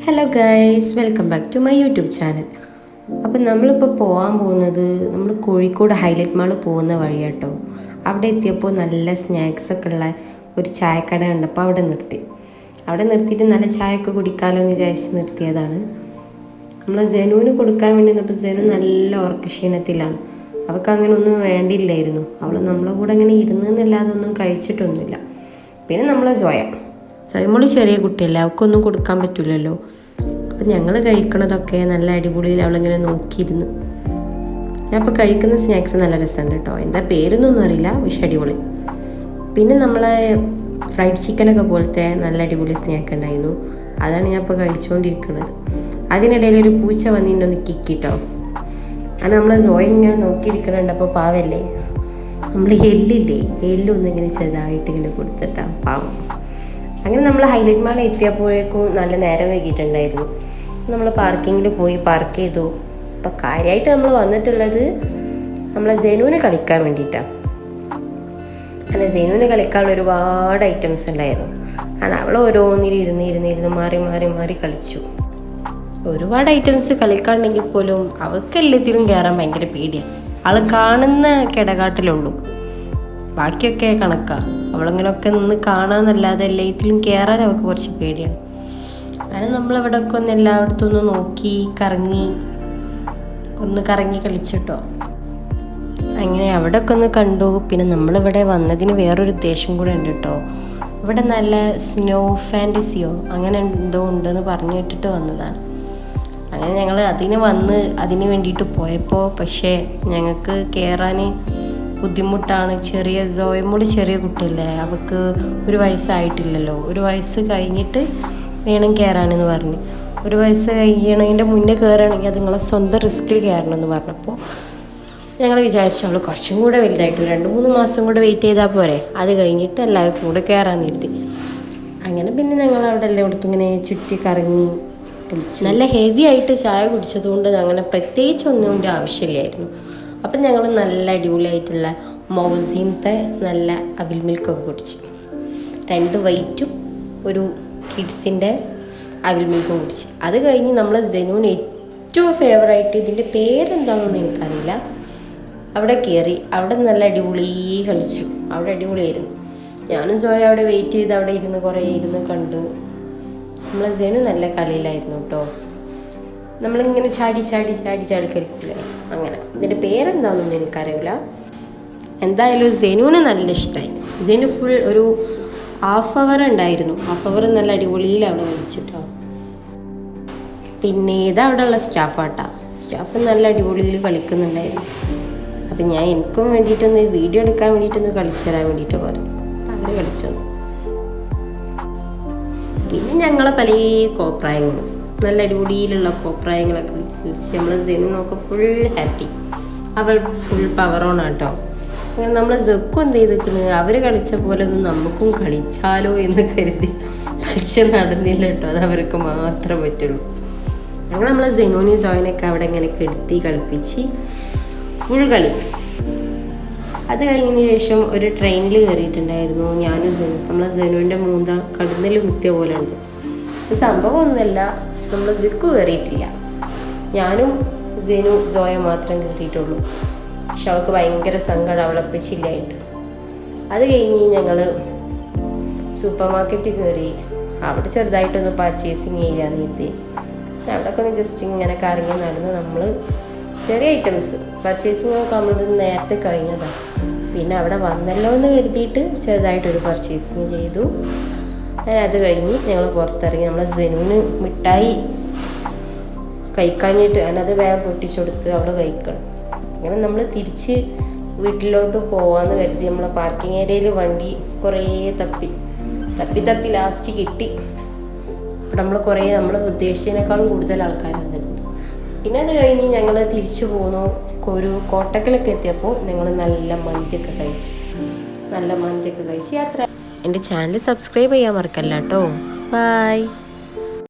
Hello guys, welcome back to my YouTube channel. അപ്പം നമ്മളിപ്പോൾ പോകാൻ പോകുന്നത് നമ്മൾ കോഴിക്കോട് ഹൈലൈറ്റ് മാൾ പോകുന്ന വഴിയാട്ടോ. അവിടെ എത്തിയപ്പോൾ നല്ല സ്നാക്സൊക്കെ ഉള്ള ഒരു ചായക്കട കണ്ടപ്പോൾ അവിടെ നിർത്തിയിട്ട് നല്ല ചായയൊക്കെ കുടിക്കാമല്ലോ എന്ന് വിചാരിച്ച് നിർത്തിയതാണ്. നമ്മൾ ജനുവിന് കൊടുക്കാൻ വേണ്ടി നിന്നപ്പോൾ ജനു നല്ല ഉറക്കക്ഷീണത്തിലാണ്. അവൾക്ക് അങ്ങനെ ഒന്നും വേണ്ടിയില്ലായിരുന്നു. അവൾ നമ്മളെ കൂടെ അങ്ങനെ ഇരുന്നല്ലാതെ ഒന്നും കഴിച്ചിട്ടൊന്നുമില്ല. പിന്നെ നമ്മളെ സ്വയമോളി ചെറിയ കുട്ടിയല്ലേ, അവൾക്കൊന്നും കൊടുക്കാൻ പറ്റില്ലല്ലോ. അപ്പം ഞങ്ങൾ കഴിക്കണതൊക്കെ നല്ല അടിപൊളിയിൽ അവളിങ്ങനെ നോക്കിയിരുന്നു. ഞാൻ ഇപ്പോൾ കഴിക്കുന്ന സ്നാക്സ് നല്ല രസമുണ്ട് കേട്ടോ. എന്താ പേരൊന്നും അറിയില്ല, പക്ഷെ അടിപൊളി. പിന്നെ നമ്മളെ ഫ്രൈഡ് ചിക്കനൊക്കെ പോലത്തെ നല്ല അടിപൊളി സ്നാക്ക് ഉണ്ടായിരുന്നു. അതാണ് ഞാൻ ഇപ്പോൾ കഴിച്ചുകൊണ്ടിരിക്കുന്നത്. അതിനിടയിൽ ഒരു പൂച്ച വന്നിട്ടൊന്ന് കിക്കിട്ടോ. അത് നമ്മളെ ഇങ്ങനെ നോക്കിയിരിക്കണുണ്ട്. അപ്പോൾ പാവല്ലേ, നമ്മൾ എല്ലൊന്നിങ്ങനെ ചെറുതായിട്ട് ഇങ്ങനെ കൊടുത്തിട്ടാണ് പാവം. അങ്ങനെ നമ്മൾ ഹൈലൈറ്റ് മാൾ എത്തിയപ്പോഴേക്കും നല്ല നേരം വൈകിട്ടുണ്ടായിരുന്നു. നമ്മൾ പാർക്കിങ്ങിൽ പോയി പാർക്ക് ചെയ്തു. അപ്പോൾ കാര്യമായിട്ട് നമ്മൾ വന്നിട്ടുള്ളത് നമ്മളെ ജനുവിന് കളിക്കാൻ വേണ്ടിയിട്ടാണ്. അങ്ങനെ ജനുവിന് കളിക്കാനുള്ള ഒരുപാട് ഐറ്റംസ് ഉണ്ടായിരുന്നു. അത് അവൾ ഓരോന്നിലിരുന്ന് മാറി കളിച്ചു. ഒരുപാട് ഐറ്റംസ് കളിക്കാണ്ടെങ്കിൽ പോലും അവൾക്ക് എല്ലാത്തിലും കയറാൻ ഭയങ്കര പേടിയാണ്. അവൾ കാണുന്ന കിടകാട്ടിലുള്ളൂ, ബാക്കിയൊക്കെ കണക്കാണ്. അവളങ്ങനെയൊക്കെ നിന്ന് കാണാമെന്നല്ലാതെ എല്ലാത്തിലും കയറാൻ അവൾക്ക് കുറച്ച് പേടിയാണ്. അങ്ങനെ നമ്മളവിടെയൊക്കെ ഒന്ന് എല്ലായിടത്തും ഒന്ന് നോക്കി കറങ്ങി കളിച്ചിട്ടോ. അങ്ങനെ അവിടെയൊക്കെ ഒന്ന് കണ്ടു. പിന്നെ നമ്മളിവിടെ വന്നതിന് വേറൊരു ഉദ്ദേശം കൂടെ ഉണ്ട് കേട്ടോ. ഇവിടെ നല്ല സ്നോ ഫാൻറ്റസിയോ അങ്ങനെ എന്തോ ഉണ്ടെന്ന് പറഞ്ഞു കേട്ടിട്ട് വന്നതാണ്. അങ്ങനെ ഞങ്ങൾ അതിന് വേണ്ടിയിട്ട് പോയപ്പോൾ പക്ഷേ ഞങ്ങൾക്ക് കയറാൻ ബുദ്ധിമുട്ടാണ്. ജോയമോള് ചെറിയ കുട്ടിയല്ലേ, അവൾക്ക് 1 വയസ്സായിട്ടില്ലല്ലോ. 1 വയസ്സ് കഴിഞ്ഞിട്ട് വേണം കയറാനെന്ന് പറഞ്ഞു. 1 വയസ്സ് കഴിയണതിൻ്റെ മുന്നേ കയറുകയാണെങ്കിൽ അത് നിങ്ങളെ സ്വന്തം റിസ്കിൽ കയറണമെന്ന് പറഞ്ഞപ്പോൾ ഞങ്ങൾ വിചാരിച്ചു അവൾ കുറച്ചും കൂടെ വലുതായിട്ട് 2-3 മാസം കൂടെ വെയിറ്റ് ചെയ്താൽ പോരെ, അത് കഴിഞ്ഞിട്ട് എല്ലാവർക്കും കൂടെ കയറാൻ നിർത്തി. അങ്ങനെ പിന്നെ ഞങ്ങൾ അവിടെ എല്ലായിടത്തും ഇങ്ങനെ ചുറ്റി കറങ്ങി കളിച്ചു. നല്ല ഹെവി ആയിട്ട് ചായ കുടിച്ചതുകൊണ്ട് അങ്ങനെ പ്രത്യേകിച്ച് ഒന്നും ആവശ്യമില്ലായിരുന്നു. അപ്പം ഞങ്ങൾ നല്ല അടിപൊളിയായിട്ടുള്ള മൗസീനത്തെ നല്ല അവിൽ മിൽക്കൊക്കെ കുടിച്ചു. 2 വൈറ്റും ഒരു കിഡ്സിൻ്റെ അവിൽ മിൽക്കും കുടിച്ചു. അത് കഴിഞ്ഞ് നമ്മൾ ജനുവിന് ഏറ്റവും ഫേവറായിട്ട്, ഇതിൻ്റെ പേരെന്താണെന്നൊന്നും എനിക്കറിയില്ല, അവിടെ കയറി. അവിടെ നല്ല അടിപൊളി കളിച്ചു. അവിടെ അടിപൊളിയായിരുന്നു. ഞാനും സോയ അവിടെ വെയിറ്റ് ചെയ്ത് അവിടെ കുറേ ഇരുന്ന് കണ്ടു. നമ്മളെ ജനു നല്ല കളിയിലായിരുന്നു കേട്ടോ. നമ്മളിങ്ങനെ ചാടി കളിക്കില്ലേ, അങ്ങനെ. ഇതിൻ്റെ പേരെന്താണെന്നൊന്നും എനിക്കറിയില്ല. എന്തായാലും ജനുവിന് നല്ല ഇഷ്ടമായി. ജനു ഫുൾ ഒരു ഹാഫ് അവർ ഉണ്ടായിരുന്നു. ഹാഫ് അവർ നല്ല അടിപൊളിയിൽ അവിടെ കളിച്ചിട്ടോ. പിന്നെ ഇതവിടെ ഉള്ള സ്റ്റാഫ് നല്ല അടിപൊളിയിൽ കളിക്കുന്നുണ്ടായിരുന്നു. അപ്പം ഞാൻ എനിക്കും വേണ്ടിയിട്ടൊന്ന് വീഡിയോ എടുക്കാൻ വേണ്ടിയിട്ടൊന്ന് കളിച്ചു തരാൻ വേണ്ടിയിട്ട് പറഞ്ഞു. അപ്പം അവർ കളിച്ചു. പിന്നെ ഞങ്ങളെ പല കോപ്രായങ്ങളും നല്ല അടിപൊളിയിലുള്ള കോപ്രായങ്ങളൊക്കെ കളിച്ച് നമ്മൾ ജനുനൊക്കെ ഫുൾ ഹാപ്പി. അവൾ ഫുൾ പവർ ഓൺ ആട്ടോ. അങ്ങനെ നമ്മൾ ജക്കും എന്ത് ചെയ്തിരിക്കുന്നത്, അവർ കളിച്ച പോലെ ഒന്ന് നമുക്കും കളിച്ചാലോ എന്ന് കരുതി. പക്ഷെ നടന്നില്ല കേട്ടോ, അത് അവർക്ക് മാത്രമേ പറ്റുള്ളൂ. അങ്ങനെ നമ്മൾ ജനുവിനെയും സോയനൊക്കെ അവിടെ ഇങ്ങനെ കെടുത്തി കളിപ്പിച്ച് ഫുൾ കളി. അത് കഴിഞ്ഞതിന് ശേഷം ഒരു ട്രെയിനിൽ കയറിയിട്ടുണ്ടായിരുന്നു ഞാനും ജനു. നമ്മളെ ജനുവിൻ്റെ മൂന്ത കടന്നിൽ കുത്തിയ പോലെ ഉണ്ട്. സംഭവമൊന്നുമല്ല, നമ്മൾ സിക്കു കയറിയിട്ടില്ല. ഞാനും ജനു സോയ മാത്രം കയറിയിട്ടുള്ളൂ. പക്ഷെ അവൾക്ക് ഭയങ്കര സങ്കടം അവളെപ്പച്ചില്ലായിട്ട്. അത് കഴിഞ്ഞ് ഞങ്ങൾ സൂപ്പർ മാർക്കറ്റിൽ കയറി. അവിടെ ചെറുതായിട്ടൊന്ന് പർച്ചേസിങ് ചെയ്യാൻ നീത്തി. അവിടെയൊക്കെ ഒന്ന് ജസ്റ്റ് ഇങ്ങനെ കറങ്ങി നടന്ന് നമ്മൾ ചെറിയ ഐറ്റംസ് പർച്ചേസിങ് ഒക്കെ നമ്മൾ നേരത്തെ കഴിഞ്ഞതാണ്. പിന്നെ അവിടെ വന്നല്ലോ എന്ന് കരുതിയിട്ട് ചെറുതായിട്ടൊരു പർച്ചേസിങ് ചെയ്തു. അത് കഴിഞ്ഞ് ഞങ്ങൾ പുറത്തിറങ്ങി. നമ്മളെ ജനുവിന് മിഠായി കഴിക്കാഞ്ഞിട്ട് അതിനത് വേഗം പൊട്ടിച്ചു കൊടുത്ത് അവൾ കഴിക്കണം. അങ്ങനെ നമ്മൾ തിരിച്ച് വീട്ടിലോട്ട് പോവാമെന്ന് കരുതി നമ്മളെ പാർക്കിംഗ് ഏരിയയിൽ വണ്ടി കുറേ തപ്പി ലാസ്റ്റ് കിട്ടി. അപ്പം നമ്മൾ ഉദ്ദേശിച്ചതിനേക്കാളും കൂടുതൽ ആൾക്കാർ വന്നിട്ടുണ്ട്. പിന്നെ അത് കഴിഞ്ഞ് ഞങ്ങൾ തിരിച്ചു പോന്നു. ഒരു കോട്ടക്കലൊക്കെ എത്തിയപ്പോൾ ഞങ്ങൾ നല്ല മന്തിയൊക്കെ കഴിച്ച് യാത്ര. എൻ്റെ ചാനൽ സബ്സ്ക്രൈബ് ചെയ്യാൻ മറക്കല്ല കേട്ടോ. ബൈ.